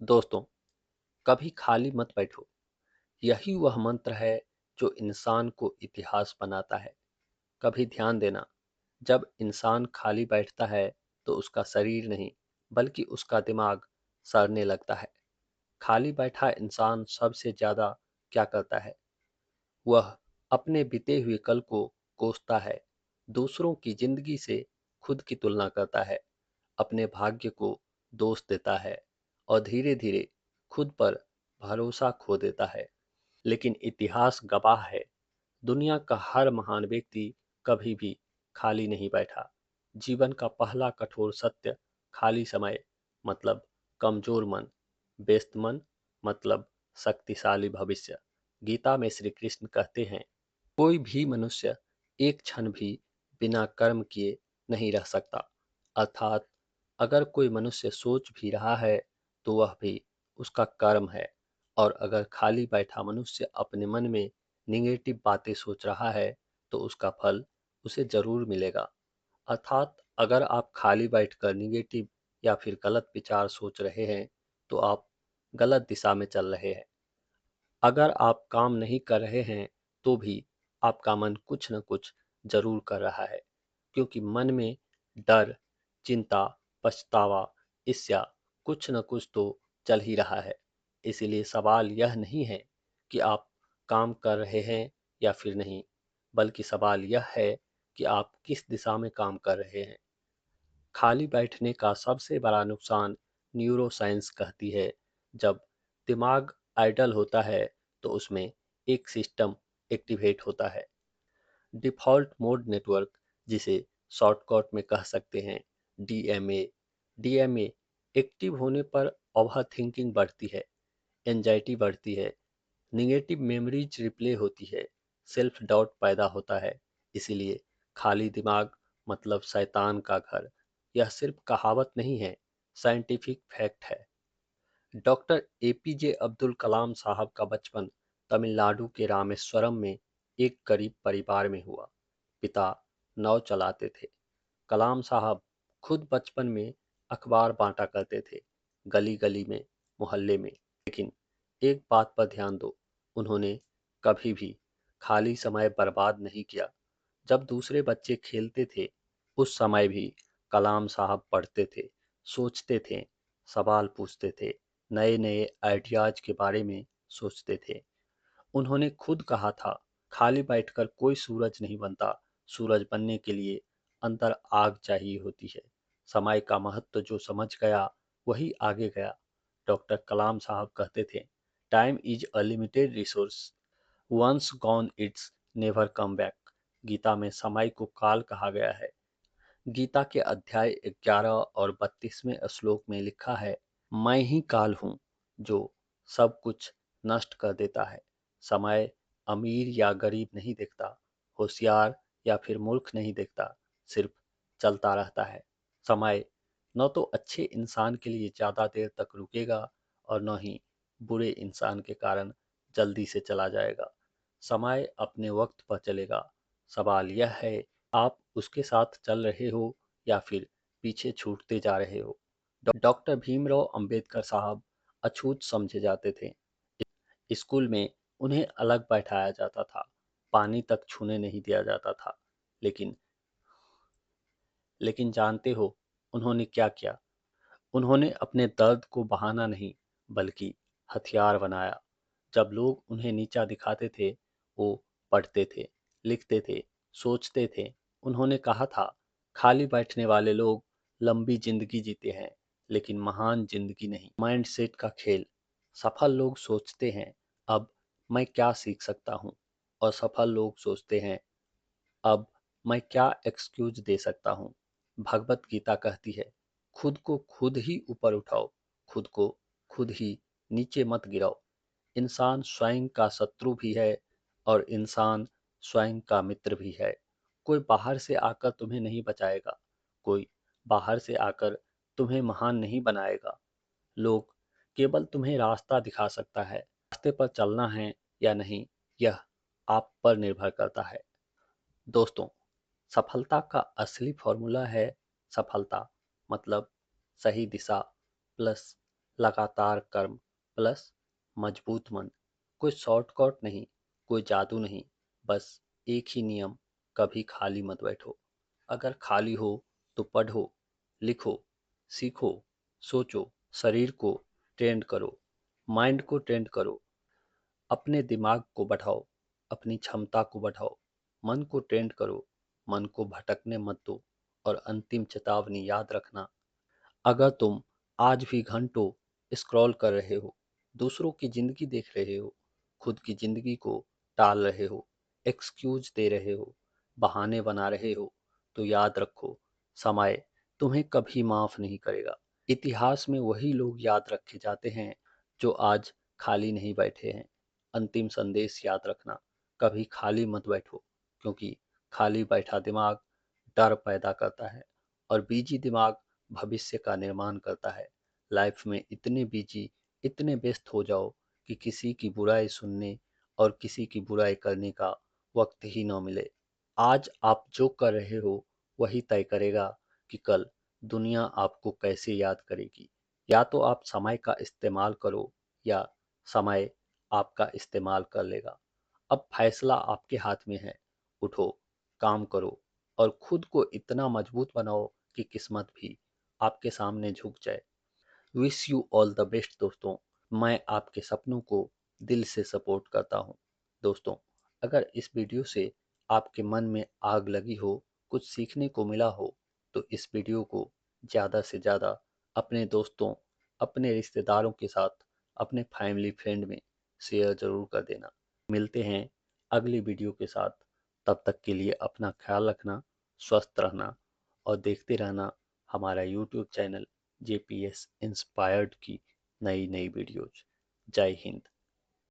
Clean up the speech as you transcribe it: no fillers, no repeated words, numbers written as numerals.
दोस्तों, कभी खाली मत बैठो। यही वह मंत्र है जो इंसान को इतिहास बनाता है। कभी ध्यान देना, जब इंसान खाली बैठता है तो उसका शरीर नहीं बल्कि उसका दिमाग सड़ने लगता है। खाली बैठा इंसान सबसे ज्यादा क्या करता है? वह अपने बीते हुए कल को कोसता है, दूसरों की जिंदगी से खुद की तुलना करता है, अपने भाग्य को दोष देता है और धीरे धीरे खुद पर भरोसा खो देता है। लेकिन इतिहास गवाह है, दुनिया का हर महान व्यक्ति कभी भी खाली नहीं बैठा। जीवन का पहला कठोर सत्य, खाली समय मतलब कमजोर मन, व्यस्त मन मतलब शक्तिशाली भविष्य। गीता में श्री कृष्ण कहते हैं, कोई भी मनुष्य एक क्षण भी बिना कर्म किए नहीं रह सकता। अर्थात अगर कोई मनुष्य सोच भी रहा है तो वह भी उसका कर्म है, और अगर खाली बैठा मनुष्य अपने मन में निगेटिव बातें सोच रहा है तो उसका फल उसे जरूर मिलेगा। अर्थात अगर आप खाली बैठकर निगेटिव या फिर गलत विचार सोच रहे हैं तो आप गलत दिशा में चल रहे हैं। अगर आप काम नहीं कर रहे हैं तो भी आपका मन कुछ न कुछ जरूर कर रहा है, क्योंकि मन में डर, चिंता, पछतावा, ईर्ष्या कुछ न कुछ तो चल ही रहा है। इसीलिए सवाल यह नहीं है कि आप काम कर रहे हैं या फिर नहीं, बल्कि सवाल यह है कि आप किस दिशा में काम कर रहे हैं। खाली बैठने का सबसे बड़ा नुकसान न्यूरोसाइंस कहती है, जब दिमाग आइडल होता है तो उसमें एक सिस्टम एक्टिवेट होता है, डिफॉल्ट मोड नेटवर्क, जिसे शॉर्टकट में कह सकते हैं डीएमए। डीएमए एक्टिव होने पर ओवर थिंकिंग बढ़ती है, एंजाइटी बढ़ती है, निगेटिव मेमोरीज रिप्ले होती है, सेल्फ डाउट पैदा होता है। इसीलिए खाली दिमाग मतलब शैतान का घर, यह सिर्फ कहावत नहीं है, साइंटिफिक फैक्ट है। डॉक्टर एपीजे अब्दुल कलाम साहब का बचपन तमिलनाडु के रामेश्वरम में एक गरीब परिवार में हुआ। पिता नाव चलाते थे। कलाम साहब खुद बचपन में अखबार बांटा करते थे, गली गली में, मोहल्ले में। लेकिन एक बात पर ध्यान दो, उन्होंने कभी भी खाली समय बर्बाद नहीं किया। जब दूसरे बच्चे खेलते थे उस समय भी कलाम साहब पढ़ते थे, सोचते थे, सवाल पूछते थे, नए नए आइडियाज के बारे में सोचते थे। उन्होंने खुद कहा था, खाली बैठकर कोई सूरज नहीं बनता, सूरज बनने के लिए अंदर आग चाहिए होती है। समय का महत्व जो समझ गया वही आगे गया। डॉक्टर कलाम साहब कहते थे, time is a limited resource, once gone it's never come back. Gita में समय को काल कहा गया है। गीता के अध्याय 11 और 32वें श्लोक में लिखा है, मैं ही काल हूँ जो सब कुछ नष्ट कर देता है। समय अमीर या गरीब नहीं देखता, होशियार या फिर मूर्ख नहीं देखता, सिर्फ चलता रहता है। समय न तो अच्छे इंसान के लिए ज्यादा देर तक रुकेगा और न ही बुरे इंसान के कारण जल्दी से चला जाएगा। समय अपने वक्त पर चलेगा। सवाल यह है, आप उसके साथ चल रहे हो या फिर पीछे छूटते जा रहे हो। डॉक्टर भीमराव अंबेडकर साहब अछूत समझे जाते थे। स्कूल में उन्हें अलग बैठाया जाता था, पानी तक छूने नहीं दिया जाता था। लेकिन लेकिन जानते हो उन्होंने क्या किया? उन्होंने अपने दर्द को बहाना नहीं बल्कि हथियार बनाया। जब लोग उन्हें नीचा दिखाते थे, वो पढ़ते थे, लिखते थे, सोचते थे। उन्होंने कहा था, खाली बैठने वाले लोग लंबी जिंदगी जीते हैं लेकिन महान जिंदगी नहीं। माइंडसेट का खेल। सफल लोग सोचते हैं, अब मैं क्या सीख सकता हूँ, और सफल लोग सोचते हैं, अब मैं क्या एक्सक्यूज दे सकता हूँ। भगवत गीता कहती है, खुद को खुद ही ऊपर उठाओ, खुद को खुद ही नीचे मत गिराओ। इंसान स्वयं का शत्रु भी है और इंसान स्वयं का मित्र भी है। कोई बाहर से आकर तुम्हें नहीं बचाएगा, कोई बाहर से आकर तुम्हें महान नहीं बनाएगा। लोग केवल तुम्हें रास्ता दिखा सकता है, रास्ते पर चलना है या नहीं, यह आप पर निर्भर करता है। दोस्तों, सफलता का असली फॉर्मूला है, सफलता मतलब सही दिशा प्लस लगातार कर्म प्लस मजबूत मन। कोई शॉर्टकट नहीं, कोई जादू नहीं, बस एक ही नियम, कभी खाली मत बैठो। अगर खाली हो तो पढ़ो, लिखो, सीखो, सोचो। शरीर को ट्रेंड करो, माइंड को ट्रेंड करो, अपने दिमाग को बढ़ाओ, अपनी क्षमता को बढ़ाओ। मन को ट्रेंड करो, मन को भटकने मत दो। और अंतिम चेतावनी याद रखना, अगर तुम आज भी घंटों स्क्रॉल कर रहे हो, दूसरों की जिंदगी देख रहे हो, खुद की जिंदगी को टाल रहे हो, एक्सक्यूज दे रहे हो, बहाने बना रहे हो, तो याद रखो, समय तुम्हें कभी माफ नहीं करेगा। इतिहास में वही लोग याद रखे जाते हैं जो आज खाली नहीं बैठे हैं। अंतिम संदेश याद रखना, कभी खाली मत बैठो, क्योंकि खाली बैठा दिमाग डर पैदा करता है, और बिजी दिमाग भविष्य का निर्माण करता है। लाइफ में इतने बिजी, इतने व्यस्त हो जाओ कि किसी की बुराई सुनने और किसी की बुराई करने का वक्त ही न मिले। आज आप जो कर रहे हो वही तय करेगा कि कल दुनिया आपको कैसे याद करेगी। या तो आप समय का इस्तेमाल करो, या समय आपका इस्तेमाल कर लेगा। अब फैसला आपके हाथ में है। उठो, काम करो, और खुद को इतना मजबूत बनाओ कि किस्मत भी आपके सामने झुक जाए। Wish you all the best दोस्तों। मैं आपके सपनों को दिल से सपोर्ट करता हूँ। दोस्तों, अगर इस वीडियो से आपके मन में आग लगी हो, कुछ सीखने को मिला हो, तो इस वीडियो को ज़्यादा से ज़्यादा अपने दोस्तों, अपने रिश्तेदारों के साथ, अपने फैमिली फ्रेंड में शेयर ज़रूर कर देना। मिलते हैं अगली वीडियो के साथ। तब तक के लिए अपना ख्याल रखना, स्वस्थ रहना, और देखते रहना हमारा यूट्यूब चैनल JPS इंस्पायर्ड की नई नई वीडियोज। जय हिंद।